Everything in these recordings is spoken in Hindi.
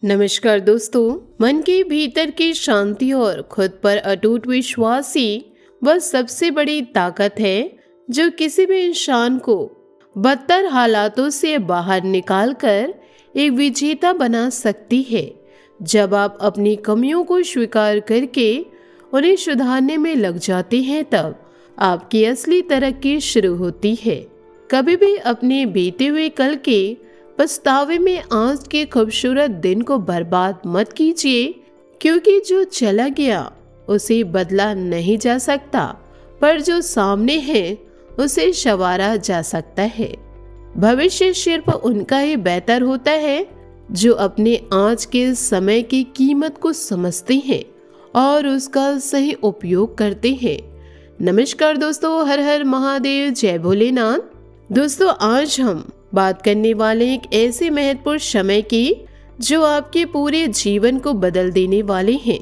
नमस्कार दोस्तों। मन के भीतर की शांति और खुद पर अटूट विश्वास ही वह सबसे बड़ी ताकत है जो किसी भी इंसान को बदतर हालातों से बाहर निकालकर एक विजेता बना सकती है। जब आप अपनी कमियों को स्वीकार करके उन्हें सुधारने में लग जाते हैं, तब आपकी असली तरक्की शुरू होती है। कभी भी अपने बीते हुए कल के पछतावे में आज के खूबसूरत दिन को बर्बाद मत कीजिए, क्योंकि जो चला गया उसे बदला नहीं जा सकता, पर जो सामने है उसे संवारा जा सकता है। भविष्य सिर्फ उनका ही बेहतर होता है जो अपने आज के समय की कीमत को समझते हैं और उसका सही उपयोग करते हैं। नमस्कार दोस्तों, हर हर महादेव, जय भोलेनाथ। दोस्तों, आज हम बात करने वाले एक ऐसे महत्वपूर्ण समय की जो आपके पूरे जीवन को बदल देने वाले हैं।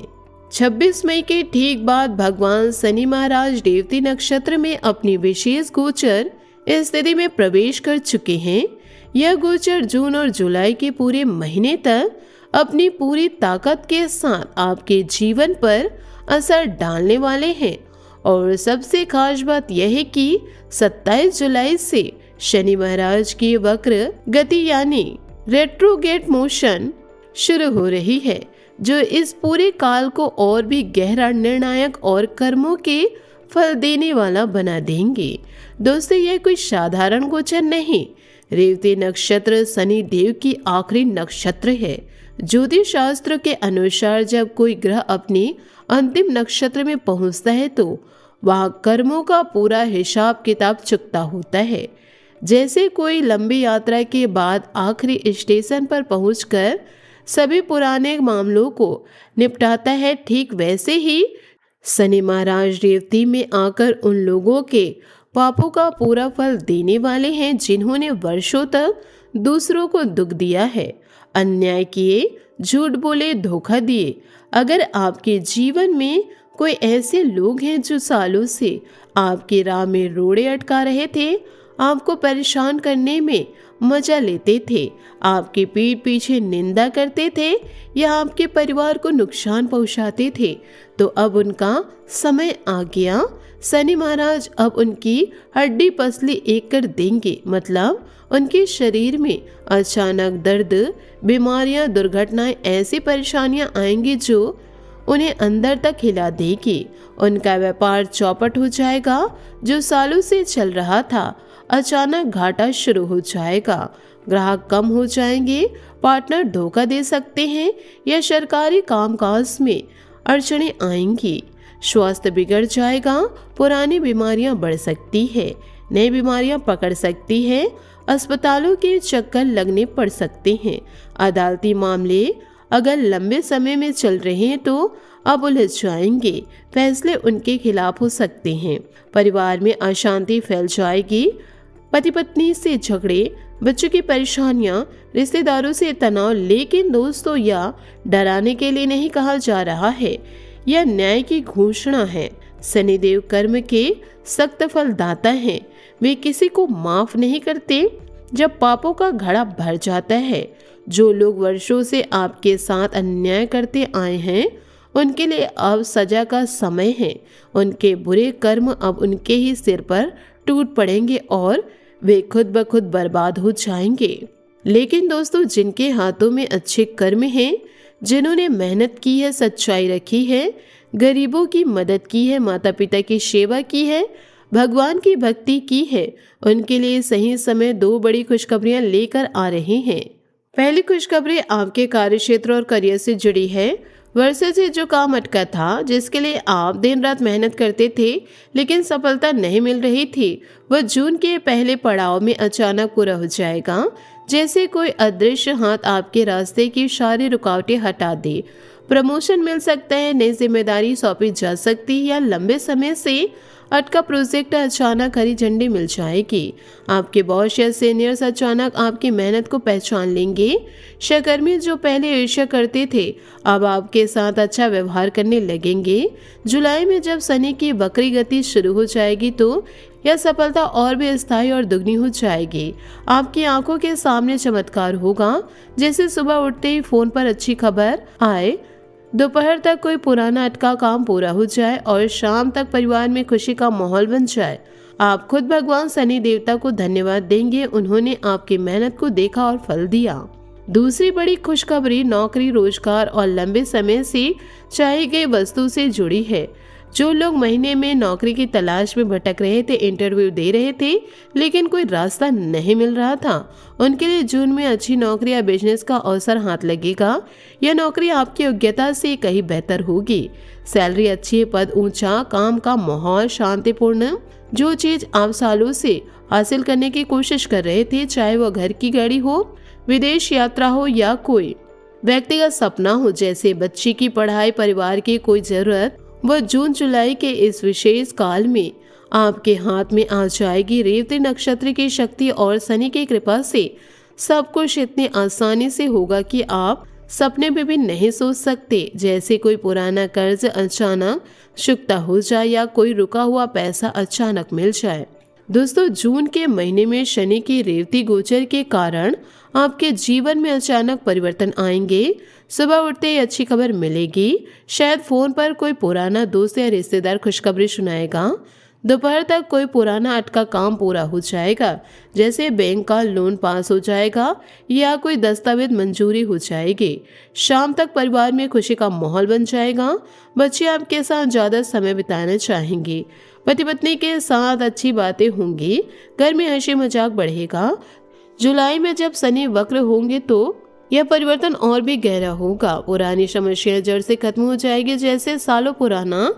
26 मई के ठीक बाद भगवान शनि महाराज रेवती नक्षत्र में अपनी विशेष गोचर स्थिति में प्रवेश कर चुके हैं। यह गोचर जून और जुलाई के पूरे महीने तक अपनी पूरी ताकत के साथ आपके जीवन पर असर डालने वाले हैं। और सबसे खास बात यह है कि 27 जुलाई से शनि महाराज की वक्र गति यानी रेट्रोगेट मोशन शुरू हो रही है, जो इस पूरे काल को और भी गहरा, निर्णायक और कर्मों के फल देने वाला बना देंगे। दोस्तों, यह कोई साधारण गोचर नहीं। रेवती नक्षत्र शनि देव की आखिरी नक्षत्र है। ज्योतिष शास्त्र के अनुसार जब कोई ग्रह अपने अंतिम नक्षत्र में पहुंचता है तो वह कर्मों का पूरा हिसाब किताब चुकता होता है। जैसे कोई लंबी यात्रा के बाद आखिरी स्टेशन पर पहुंचकर सभी पुराने मामलों को निपटाता है, ठीक वैसे ही शनि महाराज रेवती में आकर उन लोगों के पापों का पूरा फल देने वाले हैं जिन्होंने वर्षों तक दूसरों को दुख दिया है, अन्याय किए, झूठ बोले, धोखा दिए। अगर आपके जीवन में कोई ऐसे लोग हैं जो सालों से आपकी राह में रोड़े अटका रहे थे, आपको परेशान करने में मजा लेते थे, आपकी पीठ पीछे निंदा करते थे या आपके परिवार को नुकसान पहुंचाते थे, तो अब उनका समय आ गया। शनि महाराज अब उनकी हड्डी पसली एक कर देंगे, मतलब उनके शरीर में अचानक दर्द, बीमारियां, दुर्घटनाएं, ऐसी परेशानियां आएंगी जो उन्हें अंदर तक हिला देगी। उनका व्यापार चौपट हो जाएगा, जो सालों से चल रहा था अचानक घाटा शुरू हो जाएगा। ग्राहक कम हो जाएंगे, पार्टनर धोखा दे सकते हैं या सरकारी कामकाज में अड़चनें आएंगी। स्वास्थ्य बिगड़ जाएगा, पुरानी बीमारियां बढ़ सकती है, नई बीमारियां पकड़ सकती है, अस्पतालों के चक्कर लगने पड़ सकते हैं। अदालती मामले अगर लंबे समय में चल रहे हैं तो अब उलझ जाएंगे, फैसले उनके खिलाफ हो सकते हैं। परिवार में अशांति फैल जाएगी, पति पत्नी से झगड़े, बच्चों की परेशानियां, रिश्तेदारों से तनाव। लेकिन दोस्तों, यह डराने के लिए नहीं कहा जा रहा है, यह न्याय की घोषणा है। शनिदेव कर्म के सख्त फल दाता हैं। वे किसी को माफ नहीं करते जब पापों का घड़ा भर जाता है। जो लोग वर्षों से आपके साथ अन्याय करते आए हैं, उनके लिए अब सजा का समय है। उनके बुरे कर्म अब उनके ही सिर पर टूट पड़ेंगे और वे खुद ब खुद बर्बाद हो जाएंगे। लेकिन दोस्तों, जिनके हाथों में अच्छे कर्म हैं, जिन्होंने मेहनत की है, सच्चाई रखी है, गरीबों की मदद की है, माता पिता की सेवा की है, भगवान की भक्ति की है, उनके लिए सही समय दो बड़ी खुशखबरियां लेकर आ रहे हैं। पहली खुशखबरी आपके कार्यक्षेत्र और करियर से जुड़ी है। वर्षों से जो काम अटका था, जिसके लिए आप दिन रात मेहनत करते थे लेकिन सफलता नहीं मिल रही थी, वह जून के पहले पड़ाव में अचानक पूरा हो जाएगा। जैसे कोई अदृश्य हाथ आपके रास्ते की सारी रुकावटें हटा दे। प्रमोशन मिल सकता है, नई जिम्मेदारी सौंपी जा सकती है या लंबे समय से अटका प्रोजेक्ट अचानक हरी झंडी मिल जाएगी। आपके बॉस या सीनियर्स अचानक आपकी मेहनत को पहचान लेंगे। सहकर्मी जो पहले ईर्ष्या करते थे अब आपके साथ अच्छा व्यवहार करने लगेंगे। जुलाई में जब शनि की वक्री गति शुरू हो जाएगी तो यह सफलता और भी स्थायी और दुगनी हो जाएगी। आपकी आंखों के सामने चमत्कार होगा, जैसे सुबह उठते ही फोन पर अच्छी खबर आए, दोपहर तक कोई पुराना अटका काम पूरा हो जाए और शाम तक परिवार में खुशी का माहौल बन जाए। आप खुद भगवान शनि देवता को धन्यवाद देंगे, उन्होंने आपकी मेहनत को देखा और फल दिया। दूसरी बड़ी खुशखबरी नौकरी, रोजगार और लंबे समय से चाही गई वस्तु से जुड़ी है। जो लोग महीने में नौकरी की तलाश में भटक रहे थे, इंटरव्यू दे रहे थे लेकिन कोई रास्ता नहीं मिल रहा था, उनके लिए जून में अच्छी नौकरी या बिजनेस का अवसर हाथ लगेगा। यह नौकरी आपकी योग्यता से कहीं बेहतर होगी। सैलरी अच्छी, पद ऊंचा, काम का माहौल शांतिपूर्ण। जो चीज आप सालों से हासिल करने की कोशिश कर रहे थे, चाहे वो घर की गाड़ी हो, विदेश यात्रा हो या कोई व्यक्तिगत सपना हो, जैसे बच्ची की पढ़ाई, परिवार की कोई जरूरत, वह जून जुलाई के इस विशेष काल में आपके हाथ में आ जाएगी। रेवती नक्षत्र की शक्ति और शनि की कृपा से सब कुछ इतनी आसानी से होगा कि आप सपने में भी नहीं सोच सकते। जैसे कोई पुराना कर्ज अचानक चुकता हो जाए या कोई रुका हुआ पैसा अचानक मिल जाए। दोस्तों, जून के महीने में शनि की रेवती गोचर के कारण आपके जीवन में अचानक परिवर्तन आएंगे। सुबह उठते ही अच्छी खबर मिलेगी। शायद फोन पर कोई पुराना दोस्त या रिश्तेदार खुशखबरी सुनाएगा। दोपहर तक कोई पुराना अटका काम पूरा हो जाएगा, जैसे बैंक का लोन पास हो जाएगा या कोई दस्तावेज मंजूरी हो जाएगी। शाम तक परिवार में खुशी का माहौल बन जाएगा। बच्चे आपके साथ ज्यादा समय बिताना चाहेंगे। पति पत्नी के साथ अच्छी बातें होंगी। घर में हंसी मजाक बढ़ेगा। जुलाई में जब शनि वक्र होंगे तो यह परिवर्तन और भी गहरा होगा। पुरानी समस्याएं जड़ से खत्म हो जाएगी, जैसे सालों पुराना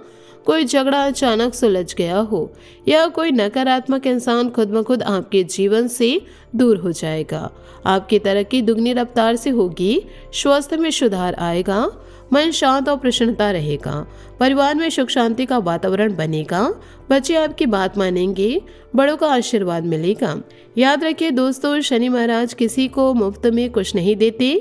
कोई झगड़ा अचानक सुलझ गया हो या कोई नकारात्मक इंसान खुद ब खुद आपके जीवन से दूर हो जाएगा। आपकी तरक्की दुगनी रफ्तार से होगी। स्वास्थ्य में सुधार आएगा। मन शांत और प्रसन्नता रहेगा। परिवार में सुख शांति का वातावरण बनेगा। बच्चे आपकी बात मानेंगे। बड़ों का आशीर्वाद मिलेगा। याद रखिए दोस्तों, शनि महाराज किसी को मुफ्त में कुछ नहीं देते।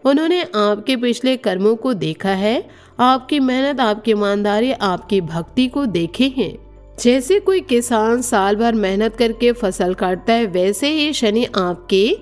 उन्होंने आपके पिछले कर्मों को देखा है, आपकी मेहनत, आपकी ईमानदारी, आपकी भक्ति को देखे हैं। जैसे कोई किसान साल भर मेहनत करके फसल काटता है, वैसे ही शनि आपके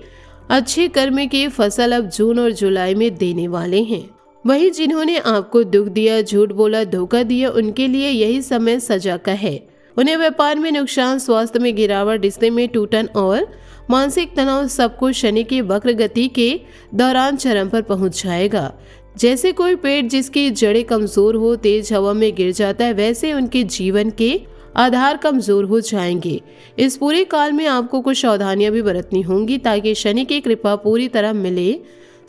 अच्छे कर्म की फसल अब जून और जुलाई में देने वाले हैं। वही जिन्होंने आपको दुख दिया, झूठ बोला, धोखा दिया, उनके लिए यही समय सजा का है। उन्हें व्यापार में नुकसान, स्वास्थ्य में गिरावट, रिश्ते में टूटन और मानसिक तनाव सब कुछ शनि की वक्र गति के दौरान चरम पर पहुंच जाएगा। जैसे कोई पेड़ जिसकी जड़ें कमजोर हो तेज हवा में गिर जाता है, वैसे उनके जीवन के आधार कमजोर हो जाएंगे। इस पूरे काल में आपको कुछ सावधानियां भी बरतनी होंगी ताकि शनि की कृपा पूरी तरह मिले।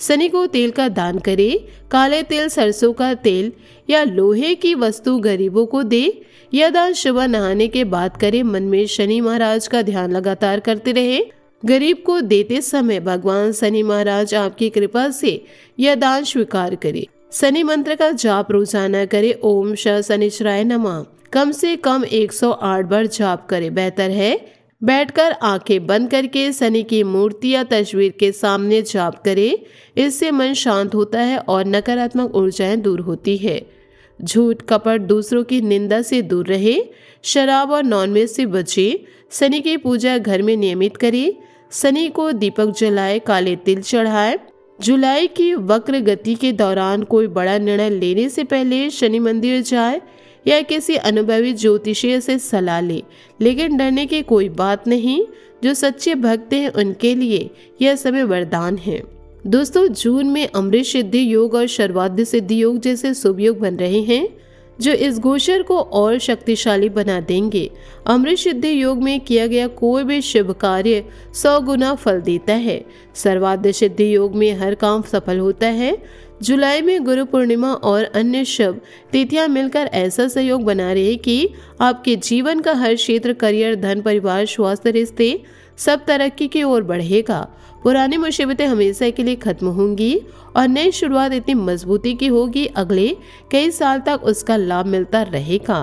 शनि को तेल का दान करे। काले तिल, सरसों का तेल या लोहे की वस्तु गरीबों को दे। यह दान सुबह नहाने के बाद करे। मन में शनि महाराज का ध्यान लगातार करते रहे। गरीब को देते समय भगवान शनि महाराज आपकी कृपा से यह दान स्वीकार करे। शनि मंत्र का जाप रोजाना करे। ओम शनिश्चराय नमः कम से कम 108 बार जाप करे। बेहतर है बैठकर आंखें बंद करके शनि की मूर्ति या तस्वीर के सामने जाप करे। इससे मन शांत होता है और नकारात्मक ऊर्जाएं दूर होती है। झूठ, कपट, दूसरों की निंदा से दूर रहे। शराब और नॉनवेज से बचे। शनि की पूजा घर में नियमित करे। शनि को दीपक जलाए, काले तिल चढ़ाए। जुलाई की वक्र गति के दौरान कोई बड़ा निर्णय लेने से पहले शनि मंदिर जाए या किसी अनुभवी ज्योतिषी से सलाह ले, लेकिन डरने की कोई बात नहीं। जो सच्चे भक्त हैं उनके लिए यह समय वरदान है। दोस्तों, जून में अमृत सिद्धि योग और सर्वाद्य सिद्धि योग जैसे शुभ योग बन रहे हैं जो इस गोचर को और शक्तिशाली बना देंगे। अमृत सिद्धि योग में किया गया कोई भी शुभ कार्य 100 गुना फल देता है। सर्वाद्य सिद्धि योग में हर काम सफल होता है। जुलाई में गुरु पूर्णिमा और अन्य शुभ तिथियां मिलकर ऐसा सहयोग बना रहे कि आपके जीवन का हर क्षेत्र, करियर, धन, परिवार, स्वास्थ्य, रिश्ते सब तरक्की की ओर बढ़ेगा। पुरानी मुसीबतें हमेशा के लिए खत्म होंगी और नई शुरुआत इतनी मजबूती की होगी, अगले कई साल तक उसका लाभ मिलता रहेगा।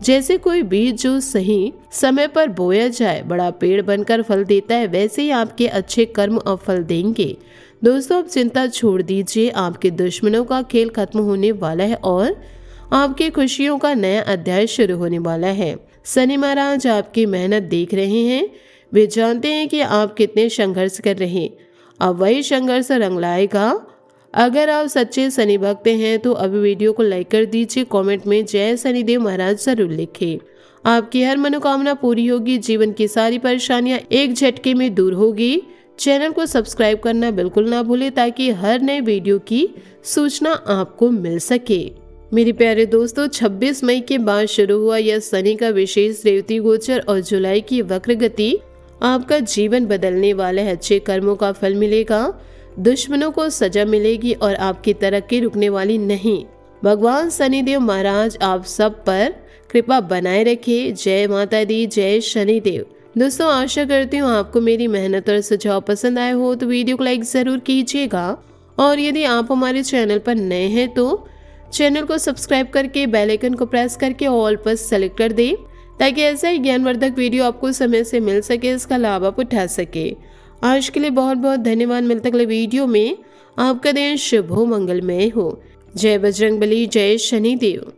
जैसे कोई बीज जो सही समय पर बोया जाए बड़ा पेड़ बनकर फल देता है, वैसे ही आपके अच्छे कर्म अब फल देंगे। दोस्तों, अब चिंता छोड़ दीजिए, आपके दुश्मनों का खेल खत्म होने वाला है और आपकी खुशियों का नया अध्याय शुरू होने वाला है। शनि महाराज आपकी मेहनत देख रहे हैं, वे जानते हैं कि आप कितने संघर्ष कर रहे हैं। अब वही संघर्ष रंग लाएगा। अगर आप सच्चे शनि भक्त हैं तो अभी वीडियो को लाइक कर दीजिए, कमेंट में जय शनिदेव महाराज जरूर लिखें। आपकी हर मनोकामना पूरी होगी, जीवन की सारी परेशानियां एक झटके में दूर होगी। चैनल को सब्सक्राइब करना बिल्कुल ना भूलें ताकि हर नए वीडियो की सूचना आपको मिल सके। मेरे प्यारे दोस्तों, 26 मई के बाद शुरू हुआ यह शनि का विशेष रेवती गोचर और जुलाई की वक्र गति आपका जीवन बदलने वाला है। अच्छे कर्मों का फल मिलेगा, दुश्मनों को सजा मिलेगी और आपकी तरक्की रुकने वाली नहीं। भगवान शनिदेव महाराज आप सब पर कृपा बनाए रखे। जय माता दी, जय शनिदेव। दोस्तों, आशा करती हूँ आपको मेरी मेहनत और सुझाव पसंद आए हो तो वीडियो को लाइक जरूर कीजिएगा और यदि आप हमारे चैनल पर नए हैं तो चैनल को सब्सक्राइब करके बेल आइकन को प्रेस करके ऑल पर सेलेक्ट कर दें ताकि ऐसा ही ज्ञानवर्धक वीडियो आपको समय से मिल सके, इसका लाभ आप उठा सके। आज के लिए बहुत बहुत धन्यवाद। मिलते अगले वीडियो में। आपका दिन शुभ हो, मंगलमय हो। जय बजरंगबली, जय शनिदेव।